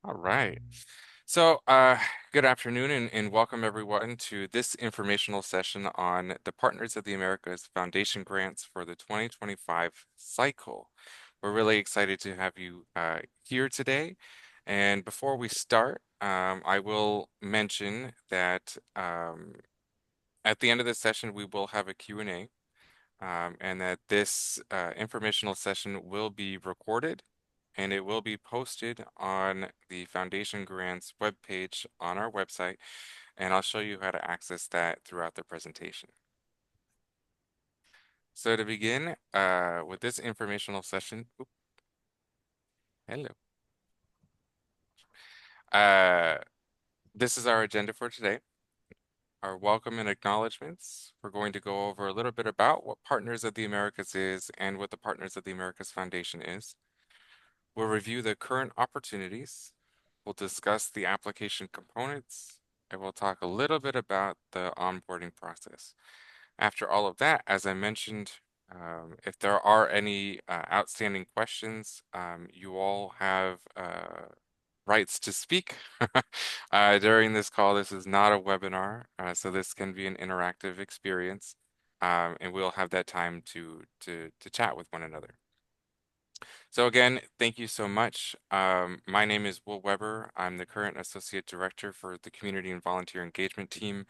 All right. So, good afternoon and welcome everyone to this informational session on the Partners of the Americas Foundation grants for the 2025 cycle. We're really excited to have you here today. And before we start, I will mention that at the end of the session, we will have a Q&A, and that this informational session will be recorded and it will be posted on the Foundation Grants webpage on our website, and I'll show you how to access that throughout the presentation. So to begin with this informational session, hello. Uh, this is our agenda for today. Our welcome and acknowledgments. We're going to go over a little bit about what Partners of the Americas is and what the Partners of the Americas Foundation is. We'll review the current opportunities. We'll discuss the application components, and we'll talk a little bit about the onboarding process. After all of that, as I mentioned, if there are any outstanding questions, you all have rights to speak during this call. This is not a webinar, so this can be an interactive experience, and we'll have that time to chat with one another. So again, thank you so much. My name is Will Weber. I'm the current Associate Director for the Community and Volunteer Engagement Team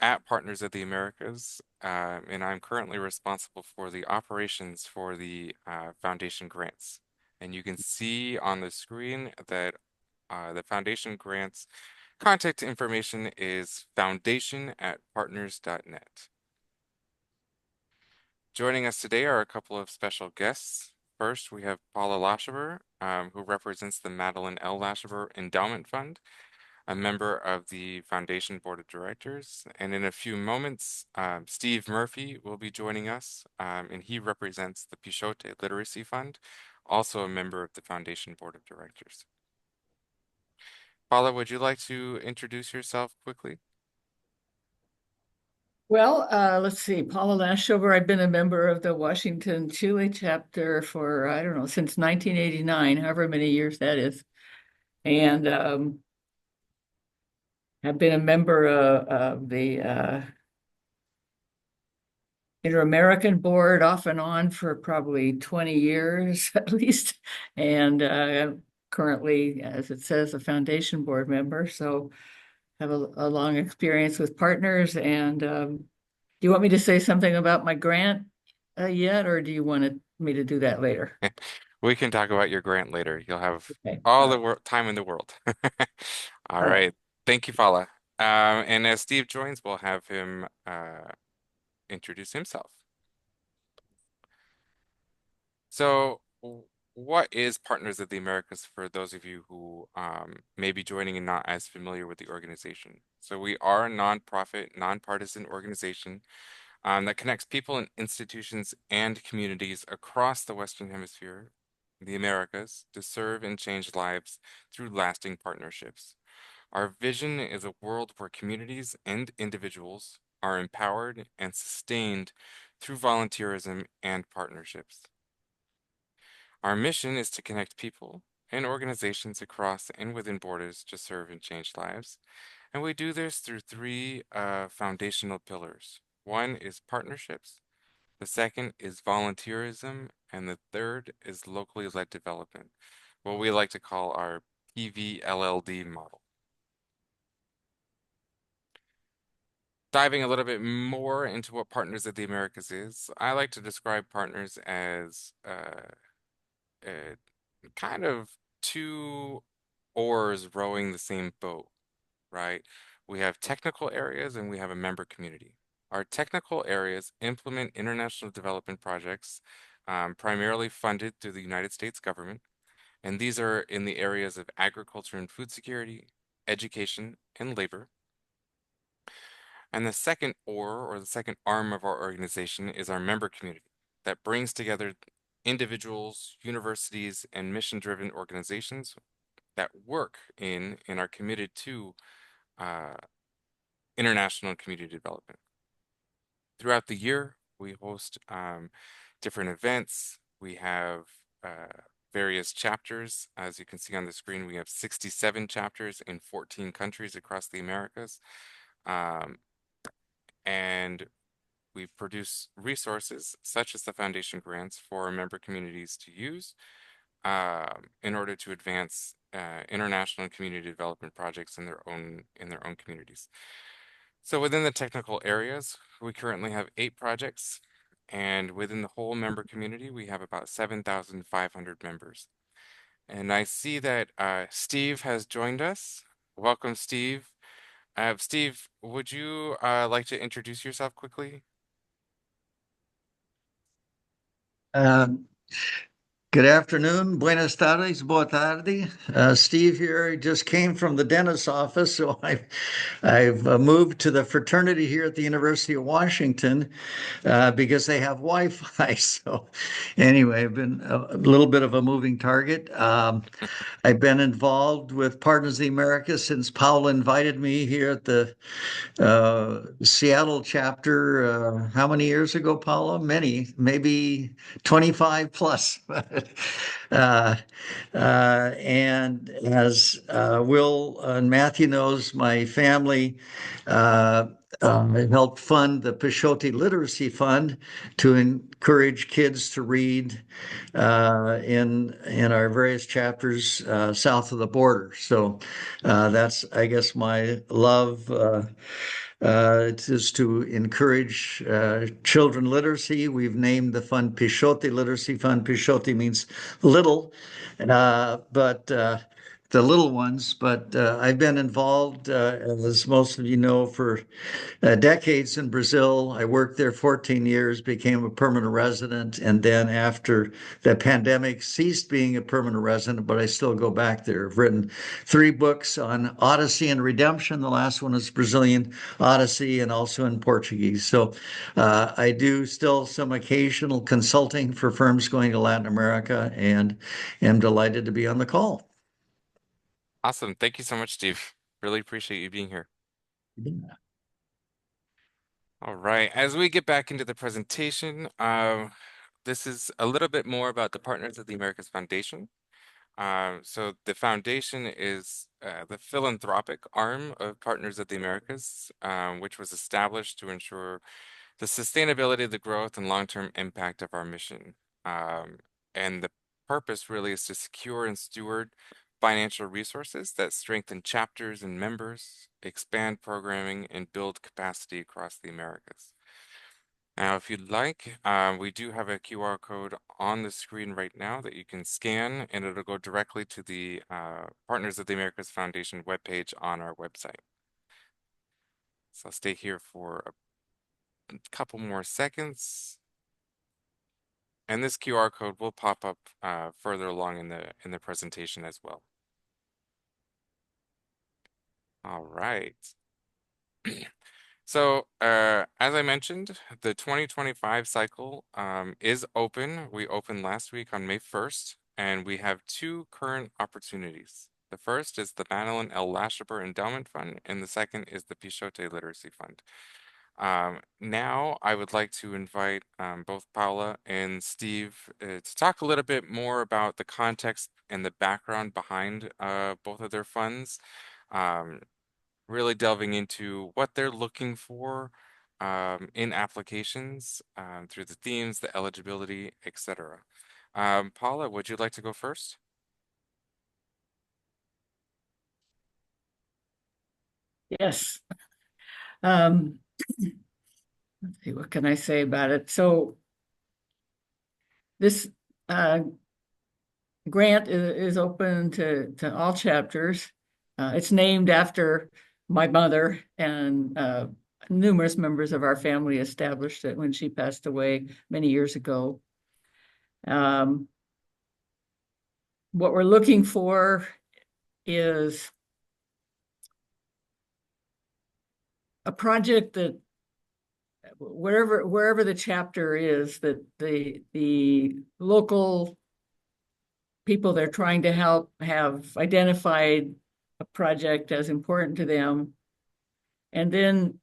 at Partners of the Americas, and I'm currently responsible for the operations for the foundation grants. And you can see on the screen that the foundation grants contact information is foundation@partners.net. Joining us today are a couple of special guests. First, we have Paula Lashever, who represents the Madeline L. Lashever Endowment Fund, a member of the Foundation Board of Directors. And in a few moments, Steve Murphy will be joining us, and he represents the Pishote Literacy Fund, also a member of the Foundation Board of Directors. Paula, would you like to introduce yourself quickly? Well, let's see, Paula Lashover. I've been a member of the Washington Chile chapter for, I don't know, since 1989, however many years that is. And have been a member of the Inter-American Board off and on for probably 20 years at least. And currently, as it says, a foundation board member. So have a long experience with partners. And do you want me to say something about my grant yet, or do you want me to do that later? We can talk about your grant later. You'll have Okay. all All the right. time in the world. All All right. right. Thank you, Paula. And as Steve joins, we'll have him introduce himself. So, what is Partners of the Americas for those of you who may be joining and not as familiar with the organization? So, we are a nonprofit, nonpartisan organization that connects people and institutions and communities across the Western Hemisphere, the Americas, to serve and change lives through lasting partnerships. Our vision is a world where communities and individuals are empowered and sustained through volunteerism and partnerships. Our mission is to connect people and organizations across and within borders to serve and change lives. And we do this through three foundational pillars. One is partnerships, the second is volunteerism, and the third is locally led development, what we like to call our PVLLD model. Diving a little bit more into what Partners of the Americas is, I like to describe partners as uh, kind of two oars rowing the same boat, right? We have technical areas and we have a member community. Our technical areas implement international development projects, primarily funded through the United States government, and these are in the areas of agriculture and food security, education, and labor. And the second oar, or the second arm of our organization, is our member community that brings together individuals, universities, and mission-driven organizations that work in and are committed to uh, international and community development. Throughout the year, we host different events. We have various chapters. As you can see on the screen, we have 67 chapters in 14 countries across the Americas. Um, and we produce resources such as the foundation grants for member communities to use in order to advance international and community development projects in their own communities. So within the technical areas, we currently have 8 projects, and within the whole member community, we have about 7,500 members. And I see that Steve has joined us. Welcome, Steve. Steve, would you like to introduce yourself quickly? Um, Good afternoon, buenas tardes, boa tarde. Steve here. I just came from the dentist's office, so I've moved to the fraternity here at the University of Washington because they have Wi-Fi. So anyway, I've been a little bit of a moving target. I've been involved with Partners of the Americas since Paul invited me here at the Seattle chapter. How many years ago, Paula? Many, maybe 25 plus. uh, and as Will and Matthew knows, my family uh, helped fund the Pashoti Literacy Fund to encourage kids to read in our various chapters south of the border. So that's, I guess, my love. It is to encourage children literacy. We've named the fund Pishoti Literacy Fund. Pishoti means little, but the little ones. But I've been involved, as most of you know, for decades in Brazil. I worked there 14 years, became a permanent resident, and then after the pandemic, ceased being a permanent resident, but I still go back there. I've written 3 books on Odyssey and Redemption. The last one is Brazilian Odyssey and also in Portuguese. So I do still some occasional consulting for firms going to Latin America and am delighted to be on the call. Awesome. Thank you so much, Steve. Really appreciate you being here. All right. As we get back into the presentation, this is a little bit more about the Partners of the Americas Foundation. So the foundation is the philanthropic arm of Partners of the Americas, which was established to ensure the sustainability, the growth, and long-term impact of our mission. And the purpose really is to secure and steward financial resources that strengthen chapters and members, expand programming, and build capacity across the Americas. Now, if you'd like, we do have a QR code on the screen right now that you can scan, and it'll go directly to the Partners of the Americas Foundation webpage on our website. So I'll stay here for a couple more seconds. And this QR code will pop up further along in the presentation as well. All right. So, as I mentioned, the 2025 cycle is open. We opened last week on May 1st, and we have 2 current opportunities. The first is the Madeline L. Lashaber Endowment Fund, and the second is the Pishote Literacy Fund. Now, I would like to invite both Paula and Steve to talk a little bit more about the context and the background behind both of their funds. Um, really delving into what they're looking for in applications through the themes, the eligibility, etc. Paula, would you like to go first? Yes. Um, let's see, what can I say about it? So this grant is open to all chapters. It's named after my mother, and numerous members of our family established it when she passed away many years ago. What we're looking for is a project that wherever the chapter is, that the local people they're trying to help have identified a project as important to them. And then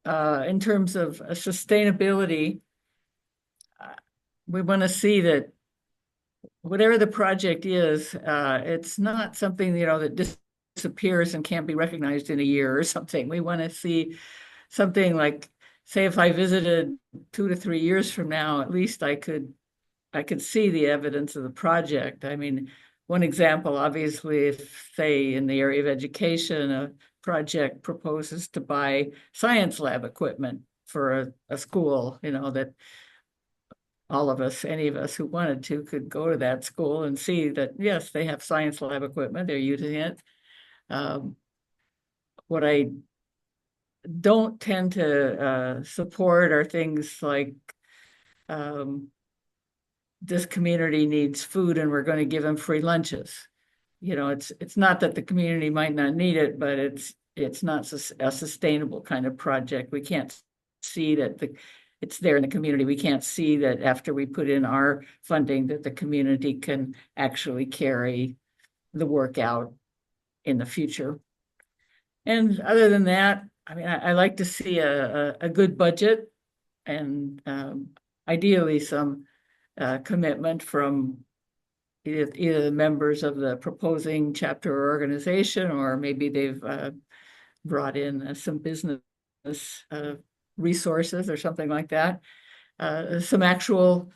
in terms of sustainability, we want to see that whatever the project is, it's not something, that disappears and can't be recognized in a year or something. We want to see something like, say, if I visited 2 to 3 years from now, at least I could see the evidence of the project. I mean, one example, obviously, if, say, in the area of education, a project proposes to buy science lab equipment for a school, that all of us, any of us who wanted to, could go to that school and see that, yes, they have science lab equipment, they're using it. Um, what I don't tend to support are things like, um, this community needs food and we're going to give them free lunches. It's not that the community might not need it, but it's not a sustainable kind of project. We can't see that it's there in the community. We can't see that after we put in our funding that the community can actually carry the work out in the future. And other than that, I mean, I like to see a good budget and, ideally some commitment from either the members of the proposing chapter or organization, or maybe they've brought in some business uh, resources or something like that. Some actual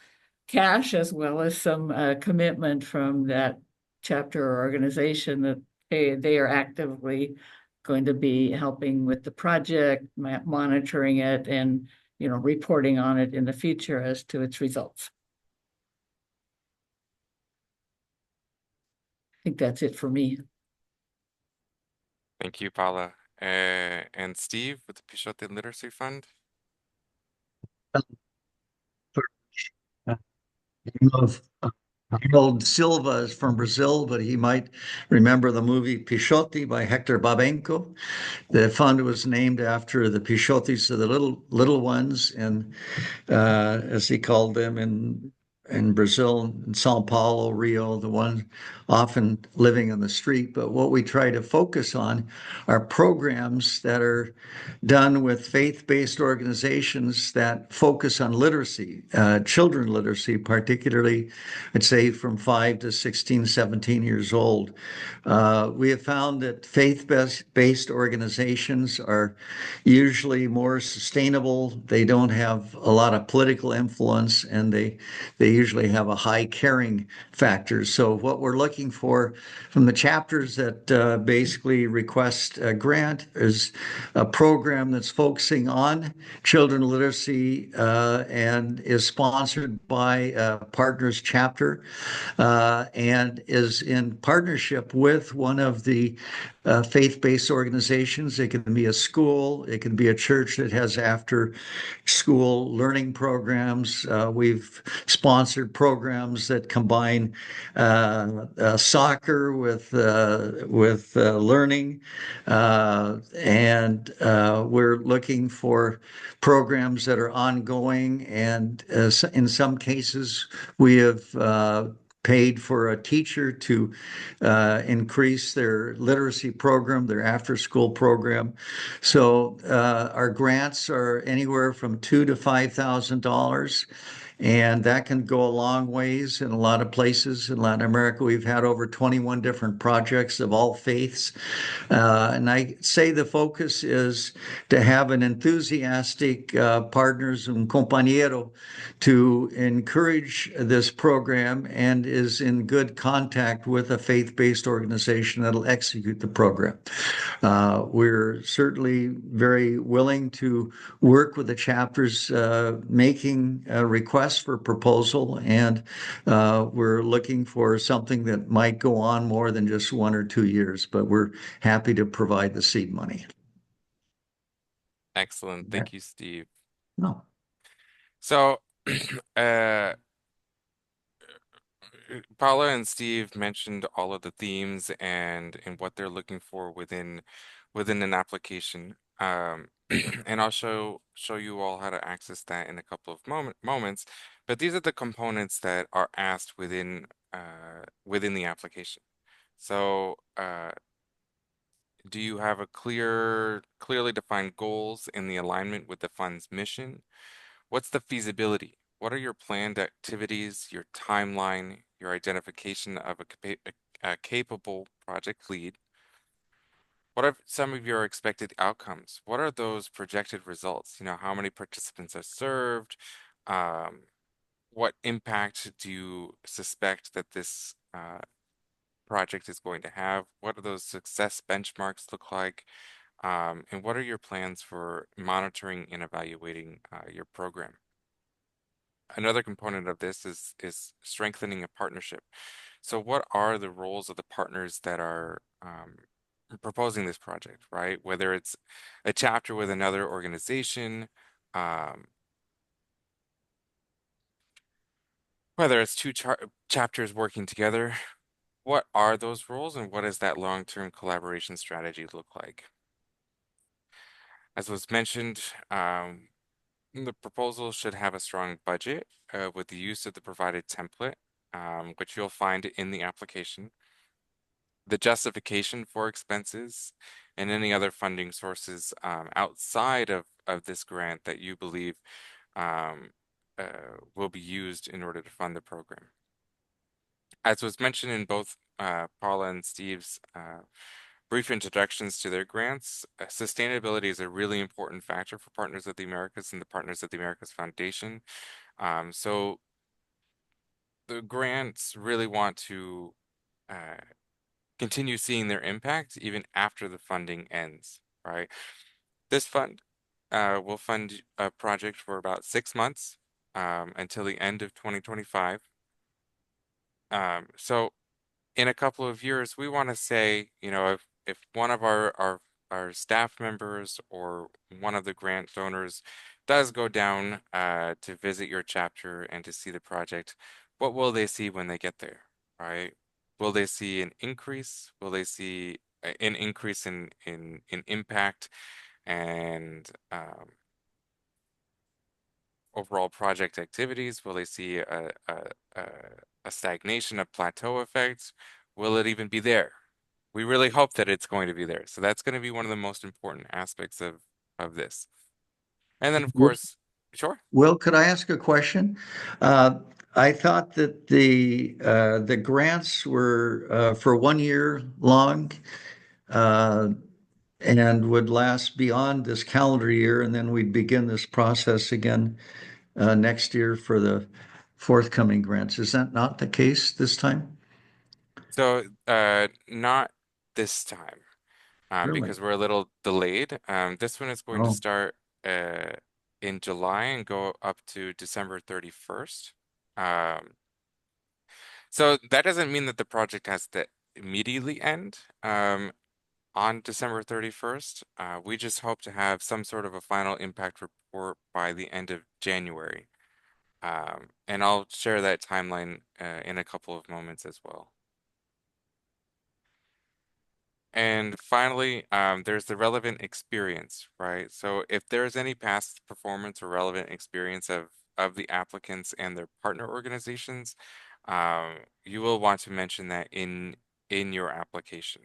cash as well as some commitment from that chapter or organization that they are actively going to be helping with the project, monitoring it, and reporting on it in the future as to its results. I think that's it for me. Thank you, Paula. And Steve with the Pichote Literacy Fund. Of Arnold Silva is from Brazil, but he might remember the movie Pichote by Hector Babenco. The fund was named after the Pichotes, so the little ones, and as he called them in Brazil, in Sao Paulo, Rio, the ones often living on the street. But what we try to focus on are programs that are done with faith-based organizations that focus on literacy, children literacy, particularly, I'd say from 5 to 16, 17 years old. We have found that faith-based organizations are usually more sustainable. They don't have a lot of political influence, and they usually have a high caring factor. So what we're looking for from the chapters that basically request a grant is a program that's focusing on children literacy and is sponsored by a partners chapter and is in partnership with one of the faith-based organizations. It can be a school, it can be a church that has after-school learning programs. We've sponsored programs that combine soccer with learning, and we're looking for programs that are ongoing. And in some cases, we have paid for a teacher to increase their literacy program, their after-school program. So our grants are anywhere from $2,000 to $5,000. And that can go a long ways in a lot of places in Latin America. We've had over 21 different projects of all faiths. And I say the focus is to have an enthusiastic partners and compañero to encourage this program and is in good contact with a faith-based organization that'll execute the program. We're certainly very willing to work with the chapters making requests for proposal, and we're looking for something that might go on more than just 1 or 2 years, but we're happy to provide the seed money. Excellent. Thank you, Steve. No. So, uh, Paula and Steve mentioned all of the themes and what they're looking for within an application. And I'll show you all how to access that in a couple of moments. But these are the components that are asked within the application. So, do you have a clearly defined goals in the alignment with the fund's mission? What's the feasibility? What are your planned activities, your timeline, your identification of a capable project lead. What are some of your expected outcomes? What are those projected results? How many participants are served? Um, what impact do you suspect that this project is going to have? What do those success benchmarks look like? And what are your plans for monitoring and evaluating your program? Another component of this is strengthening a partnership. So what are the roles of the partners that are proposing this project, right? Whether it's a chapter with another organization, um, whether it's two chapters working together, what are those roles and what does that long-term collaboration strategy look like? As was mentioned, the proposal should have a strong budget with the use of the provided template, which you'll find in the application. The justification for expenses and any other funding sources outside of this grant that you believe um, will be used in order to fund the program. As was mentioned in both Paula and Steve's brief introductions to their grants, sustainability is a really important factor for Partners of the Americas and the Partners of the Americas Foundation. So the grants really want to uh, continue seeing their impact even after the funding ends, right? This fund will fund a project for about 6 months until the end of 2025. So in a couple of years, we want to say, if one of our staff members or one of the grant donors does go down to visit your chapter and to see the project, what will they see when they get there, right? Will they see an increase? Will they see an increase in impact and overall project activities? Will they see a, a stagnation, a plateau effect? Will it even be there? We really hope that it's going to be there. So that's going to be one of the most important aspects of this. And then of course, sure. Will, could I ask a question? Uh, I thought that the grants were for 1 year long uh, and would last beyond this calendar year, and then we'd begin this process again next year for the forthcoming grants. Is that not the case this time? So not this time, Really? because we're a little delayed. This one is going to Oh, start uh in July and go up to December 31st. Um, so that doesn't mean that the project has to immediately end. On December 31st. We just hope to have some sort of a final impact report by the end of January. And I'll share that timeline in a couple of moments as well. And finally, there's the relevant experience, right? So if there's any past performance or relevant experience of the applicants and their partner organizations, you will want to mention that in your application.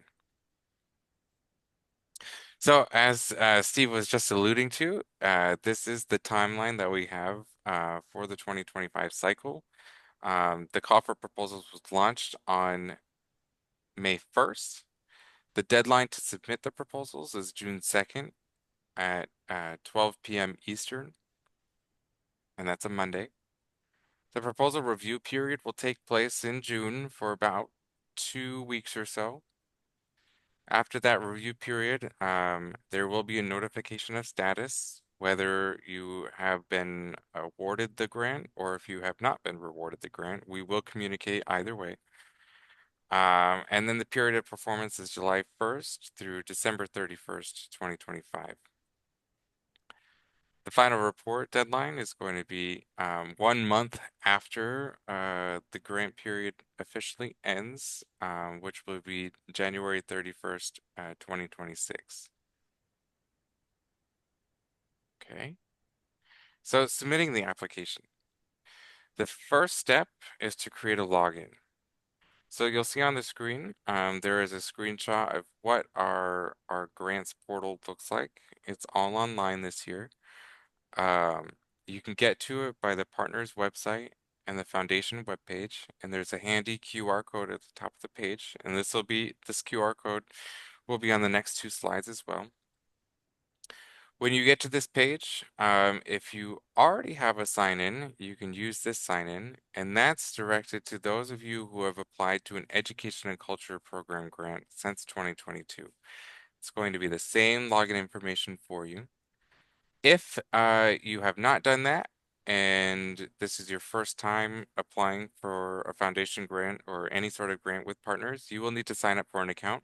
So as Steve was just alluding to, this is the timeline that we have for the 2025 cycle. The call for proposals was launched on May 1st. The deadline to submit the proposals is June 2nd at 12 p.m. Eastern, and that's a Monday. The proposal review period will take place in June for about 2 weeks or so. After that review period, there will be a notification of status, whether you have been awarded the grant or if you have not been rewarded the grant. We will communicate either way. And then the period of performance is July 1st through December 31st, 2025. The final report deadline is going to be 1 month after the grant period officially ends, which will be January 31st, 2026. Okay, so submitting the application. The first step is to create a login. So you'll see on the screen, there is a screenshot of what our grants portal looks like. It's all online this year. Um, you can get to it by the partners website and the foundation webpage, and there's a handy QR code at the top of the page, and this QR code will be on the next two slides as well. When you get to this page, if you already have a sign-in, you can use this sign-in, and that's directed to those of you who have applied to an Education and Culture Program grant since 2022. It's going to be the same login information for you. If you have not done that, and this is your first time applying for a foundation grant or any sort of grant with partners, you will need to sign up for an account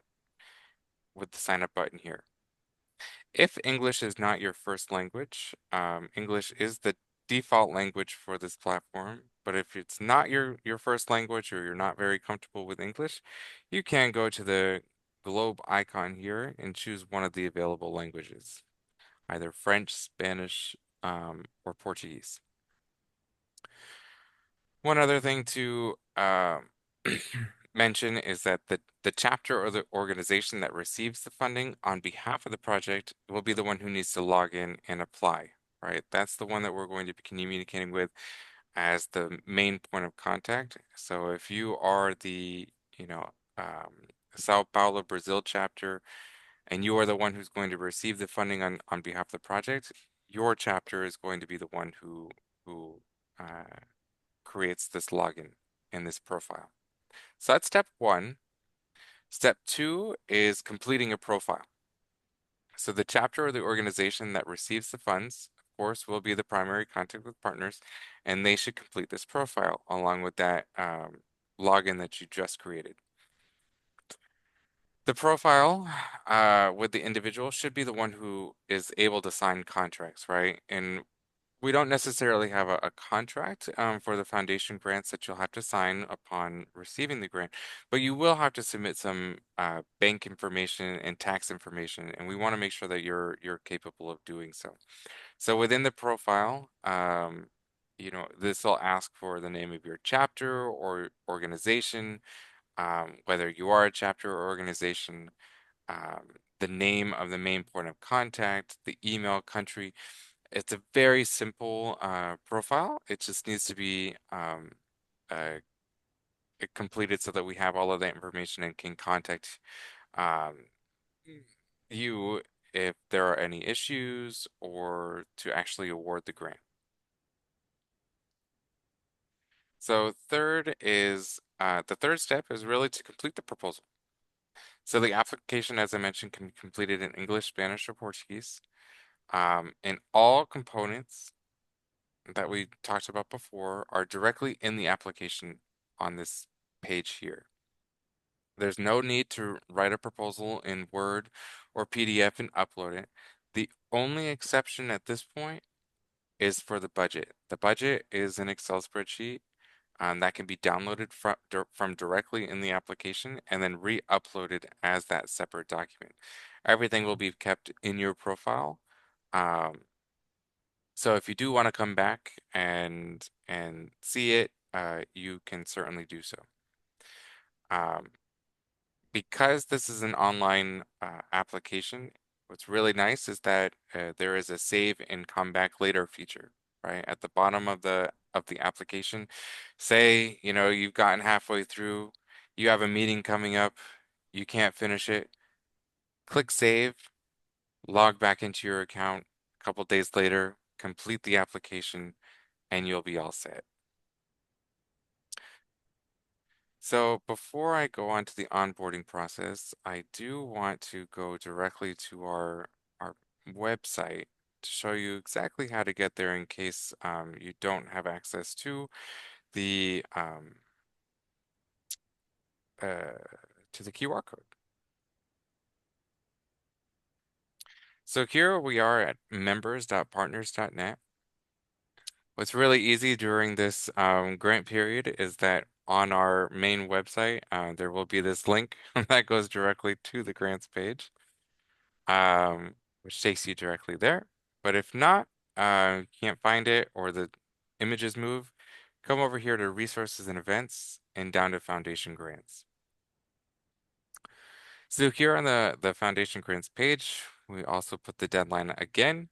with the sign up button here. If English is not your first language, English is the default language for this platform. But if it's not your first language or you're not very comfortable with English, you can go to the globe icon here and choose one of the available languages, either French, Spanish, or Portuguese. One other thing to mention is that the chapter or the organization that receives the funding on behalf of the project will be the one who needs to log in and apply, right? That's the one that we're going to be communicating with as the main point of contact. So if you are the, Sao Paulo, Brazil chapter, and you are the one who's going to receive the funding on behalf of the project, your chapter is going to be the one who creates this login in this profile. So that's step one. Step two is completing a profile. So the chapter or the organization that receives the funds, of course, will be the primary contact with partners, and they should complete this profile along with that login that you just created. The profile with the individual should be the one who is able to sign contracts, right? And we don't necessarily have a contract for the foundation grants that you'll have to sign upon receiving the grant, but you will have to submit some bank information and tax information, and we want to make sure that you're capable of doing so. So within the profile, this will ask for the name of your chapter or organization, whether you are a chapter or organization, the name of the main point of contact, the email, country. It's a very simple profile. It just needs to be uh, completed so that we have all of that information and can contact um, you if there are any issues or to actually award the grant. So the third step is really to complete the proposal. So the application, as I mentioned, can be completed in English, Spanish, or Portuguese. And all components that we talked about before are directly in the application on this page here. There's no need to write a proposal in Word or PDF and upload it. The only exception at this point is for the budget. The budget is an Excel spreadsheet that can be downloaded from directly in the application and then re-uploaded as that separate document. Everything will be kept in your profile. Um, So if you do want to come back and see it, you can certainly do so. Um, because this is an online application, what's really nice is that there is a save and come back later feature, right? At the bottom of the application, say, you've gotten halfway through, you have a meeting coming up, you can't finish it, click save, log back into your account a couple days later, complete the application, and you'll be all set. So before I go on to the onboarding process, I do want to go directly to our website to show you exactly how to get there in case you don't have access the uh, to the QR code. So here we are at members.partners.net. What's really easy during this grant period is that on our main website, there will be this link that goes directly to the grants page, which takes you directly there. But if not, you can't find it or the images move, come over here to resources and events and down to foundation grants. So here on the foundation grants page, we also put the deadline again,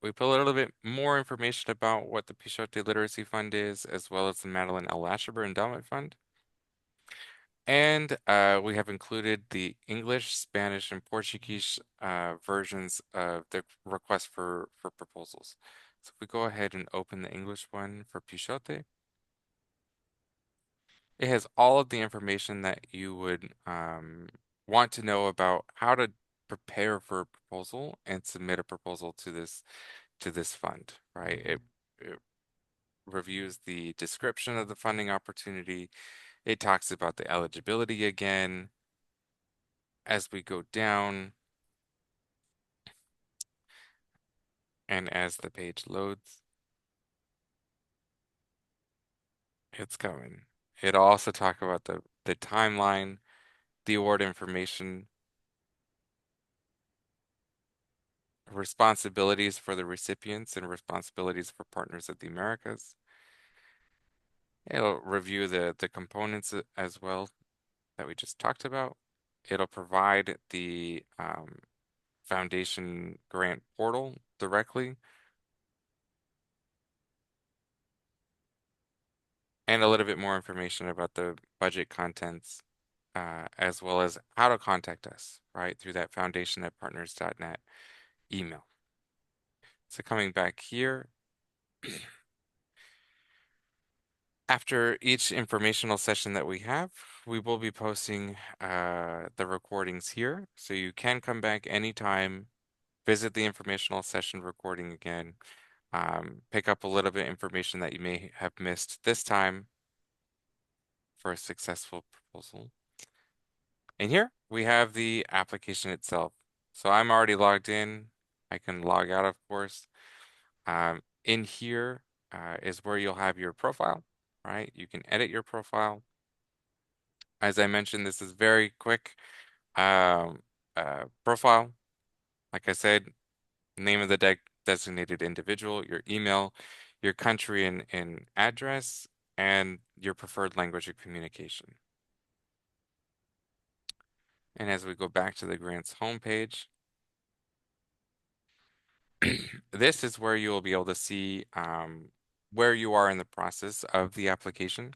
we put a little bit more information about what the Pishote Literacy Fund is, as well as the Madeline L. Lasherber Endowment Fund. And we have included the English, Spanish, and Portuguese versions of the request for proposals. So if we go ahead and open the English one for Pishote, it has all of the information that you would want to know about how to prepare for a proposal and submit a proposal to this fund, right? It reviews the description of the funding opportunity. It talks about the eligibility again. As we go down, and as the page loads, it's coming. It'll also talk about the timeline, the award information, responsibilities for the recipients, and responsibilities for partners of the Americas. It'll review the components as well that we just talked about. It'll provide the foundation grant portal directly, and a little bit more information about the budget contents, as well as how to contact us, right, through that foundation@partners.net email. So coming back here, after each informational session that we have, we will be posting the recordings here. So you can come back anytime, visit the informational session recording again, pick up a little bit of information that you may have missed this time for a successful proposal. And here we have the application itself. So I'm already logged in. I can log out, of course. In here is where you'll have your profile, right? You can edit your profile. As I mentioned, this is very quick. Profile, like I said, name of the designated individual, your email, your country and address, and your preferred language of communication. And as we go back to the grants homepage, this is where you will be able to see where you are in the process of the application.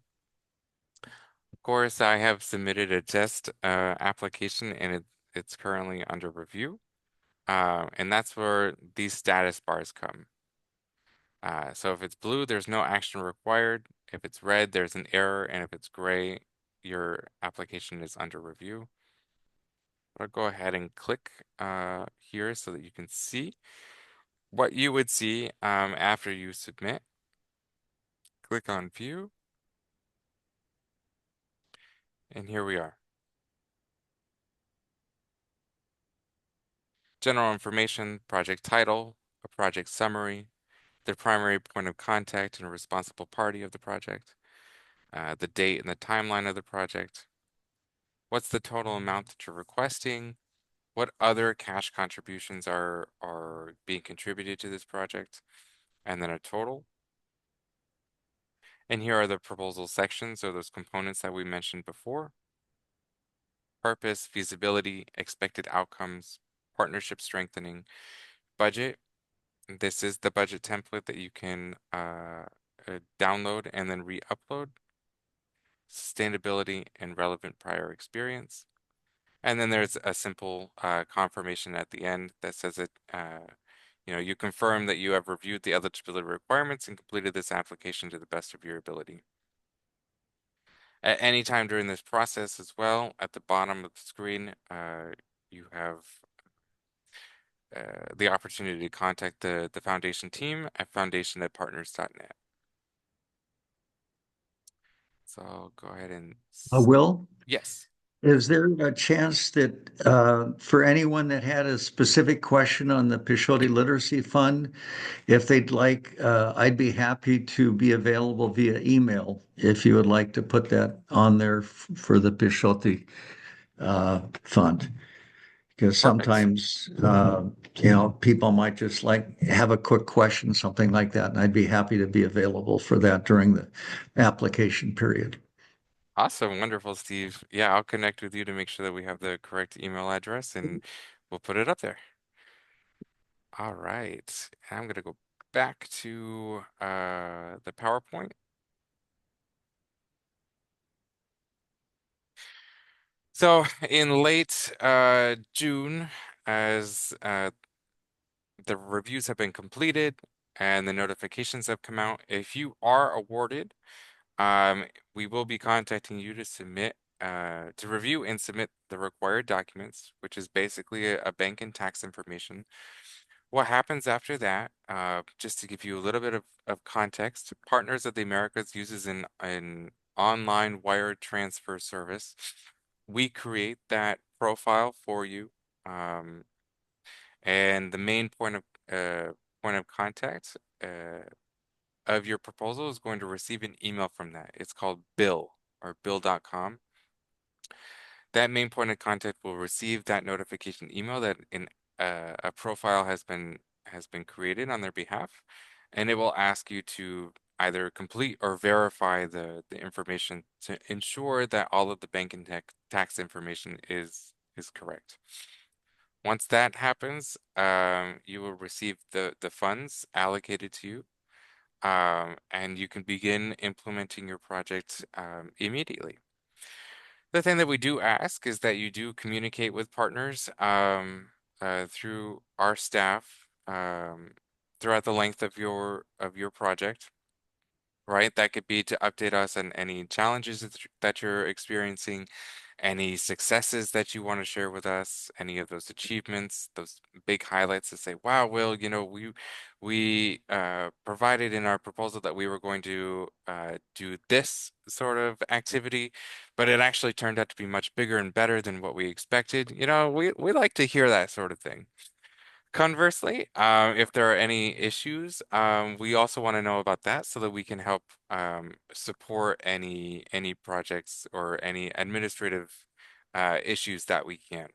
Of course, I have submitted a test application and it's currently under review. And that's where these status bars come. So if it's blue, there's no action required. If it's red, there's an error. And if it's gray, your application is under review. I'll go ahead and click here so that you can see what you would see after you submit. Click on view. And here we are. General information, project title, a project summary, the primary point of contact and responsible party of the project, the date and the timeline of the project, what's the total amount that you're requesting, what other cash contributions are being contributed to this project, and then a total. And here are the proposal sections, or those components that we mentioned before. Purpose, feasibility, expected outcomes, partnership strengthening, budget. This is the budget template that you can download and then re-upload. Sustainability and relevant prior experience. And then there's a simple confirmation at the end that says that you confirm that you have reviewed the eligibility requirements and completed this application to the best of your ability. At any time during this process as well, at the bottom of the screen, you have the opportunity to contact the foundation team at foundation@partners.net. So I'll go ahead and Will, yes. is there a chance that for anyone that had a specific question on the Pishote Literacy Fund, if they'd like, I'd be happy to be available via email if you would like to put that on there for the Pishote Fund. Because Perfect. sometimes, people might just like have a quick question, something like that, and I'd be happy to be available for that during the application period. Awesome. Wonderful, Steve. Yeah, I'll connect with you to make sure that we have the correct email address and we'll put it up there. All right. I'm going to go back to the PowerPoint. So in late June, as the reviews have been completed and the notifications have come out, if you are awarded, we will be contacting you to submit, to review and submit the required documents, which is basically a bank and tax information. What happens after that, just to give you a little bit of context, Partners of the Americas uses an online wire transfer service. We create that profile for you, and the main point of contact of your proposal is going to receive an email from that. It's called Bill or bill.com. That main point of contact will receive that notification email that a profile has been created on their behalf, and it will ask you to either complete or verify the information to ensure that all of the bank and tax information is correct. Once that happens, you will receive the funds allocated to you, and you can begin implementing your project immediately. The thing that we do ask is that you do communicate with partners through our staff throughout the length of your project, right? That could be to update us on any challenges that you're experiencing, any successes that you want to share with us, any of those achievements, those big highlights to say, wow, Will, we provided in our proposal that we were going to do this sort of activity, but it actually turned out to be much bigger and better than what we expected. We like to hear that sort of thing. Conversely, if there are any issues, we also want to know about that so that we can help support any projects or any administrative issues that we can.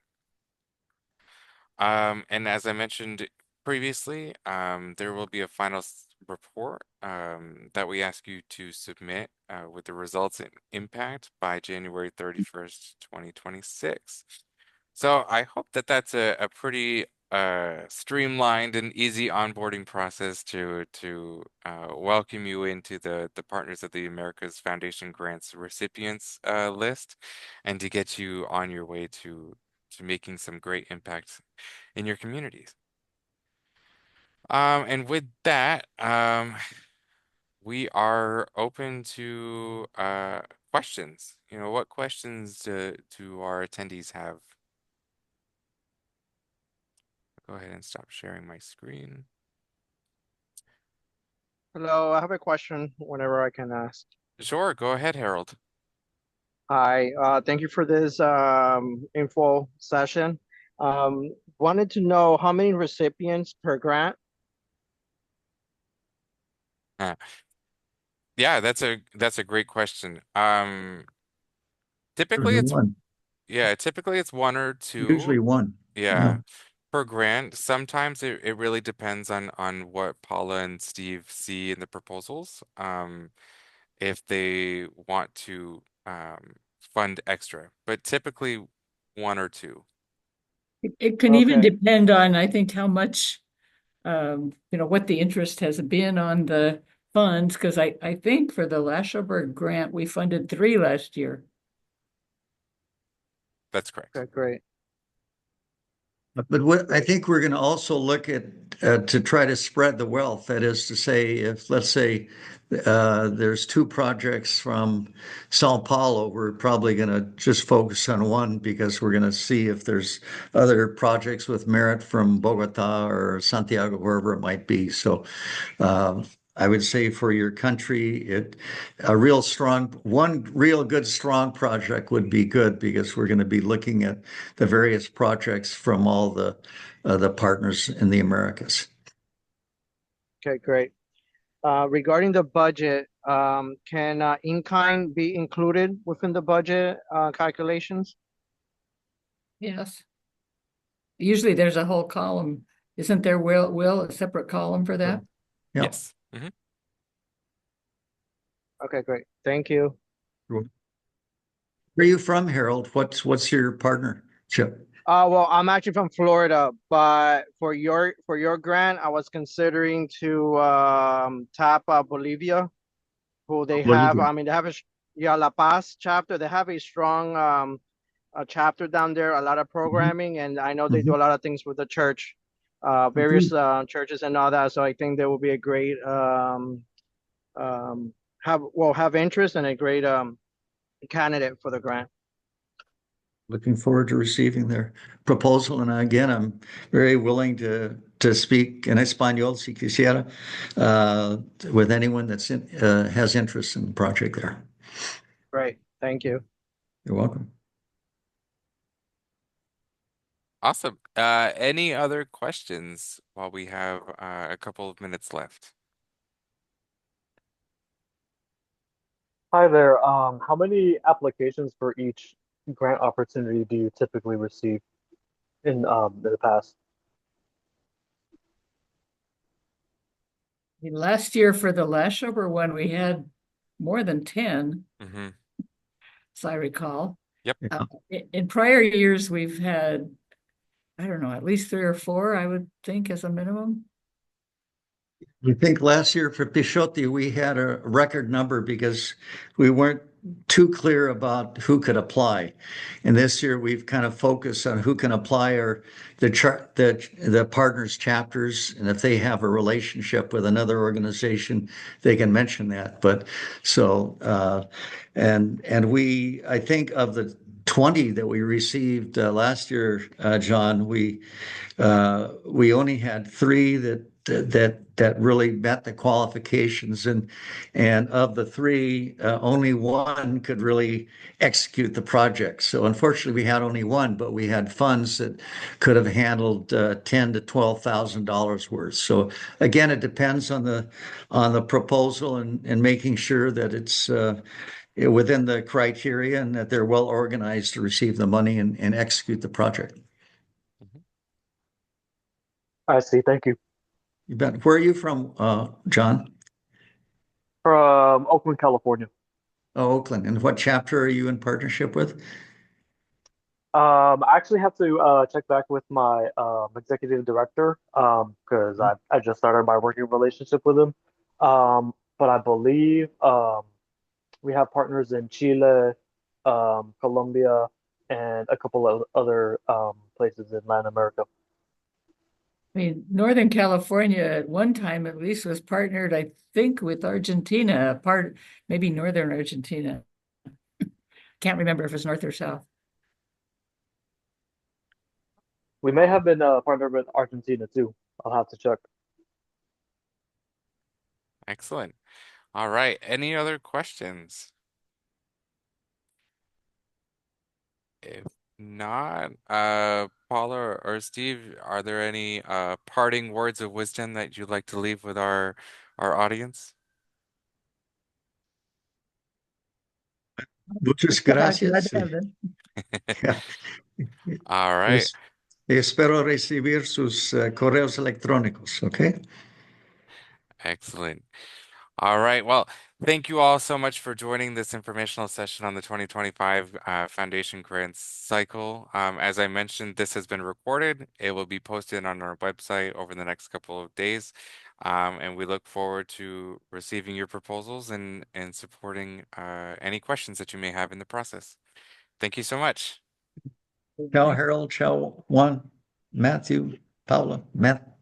And as I mentioned previously, there will be a final report that we ask you to submit with the results and impact by January 31st, 2026. So I hope that that's a pretty streamlined and easy onboarding process to welcome you into the Partners of the Americas Foundation Grants recipients list, and to get you on your way to making some great impact in your communities. And with that, we are open to questions. What questions do our attendees have? Go ahead and stop sharing my screen. Hello, I have a question whenever I can ask. Sure, go ahead, Harold. Hi, thank you for this info session. Wanted to know how many recipients per grant? Uh, yeah, that's a great question. Typically Usually it's one. typically it's one or Usually two. one. Yeah, Yeah. per grant. Sometimes it really depends on what Paula and Steve see in the proposals. If they want to fund extra, but typically one or two. It can even Okay, depend on, I think, how much, what the interest has been on the funds, because I think for the Lashoberg grant, we funded 3 last year. That's correct. okay, great. But what I think we're going to also look at to try to spread the wealth. That is to say, if let's say there's 2 projects from Sao Paulo, we're probably going to just focus on one because we're going to see if there's other projects with merit from Bogota or Santiago, wherever it might be. So I would say for your country, one real good strong project would be good because we're going to be looking at the various projects from all the partners in the Americas. Okay, great. Regarding the budget, can in-kind be included within the budget calculations? Yes. Usually there's a whole column. Isn't there, Will, a separate column for that? Yeah. Yes. Okay, great. Thank you. Where are you from, Harold? What's your partnership? Well, I'm actually from Florida, but for your grant, I was considering to tap Bolivia, who they have. Bolivia. I mean, they have yeah, La Paz chapter. They have a strong a chapter down there, a lot of Mhm, programming, and I know they do mhm. a lot of things with the church, various Indeed. churches and all that. So I think there will be a great um have interest and a great candidate for the grant. Looking forward to receiving their proposal. And again, I'm very willing to speak in español, si quisiera, with anyone that's has interest in the project there. Great, thank you. You're welcome. Awesome. Any other questions while we have a couple of minutes left? Hi there. How many applications for each grant opportunity do you typically receive in the past? Last year for the Lashover one, we had more than 10, Mm-hmm. as I recall. Yep. In prior years, we've had, I don't know, at least 3 or 4, I would think, as a minimum. I think last year for Pishotti, we had a record number because we weren't too clear about who could apply. And this year we've kind of focused on who can apply or the partners chapters. And if they have a relationship with another organization, they can mention that. But so, and we, I think of the 20 that we received last year, John, we only had 3 that really met the qualifications, and of the 3, only one could really execute the project. So unfortunately, we had only one, but we had funds that could have handled $10,000 to $12,000 worth. So again, it depends on the proposal and making sure that it's within the criteria and that they're well organized to receive the money and execute the project. Mhm. I see. Thank you. You bet. Where are you from, John? From Oakland, California. Oh, Oakland. And what chapter are you in partnership with? I actually have to check back with my executive director because I just started my working relationship with him. But I believe we have partners in Chile, Colombia, and a couple of other places in Latin America. I mean, Northern California at one time at least was partnered, I think, with Argentina, maybe Northern Argentina. Can't remember if it's north or south. We may have been partnered with Argentina too. I'll have to check. Excellent. All right. Any other questions? If not, Paula or Steve, are there any parting words of wisdom that you'd like to leave with our audience? Muchas gracias. Yeah. All right. Espero recibir sus correos electrónicos. Okay. Excellent. All right. Well, thank you all so much for joining this informational session on the 2025 Foundation Grants Cycle. As I mentioned, this has been recorded. It will be posted on our website over the next couple of days. And we look forward to receiving your proposals and supporting any questions that you may have in the process. Thank you so much. Ciao, Harold. Ciao, Juan, Matthew, Paula, Matt.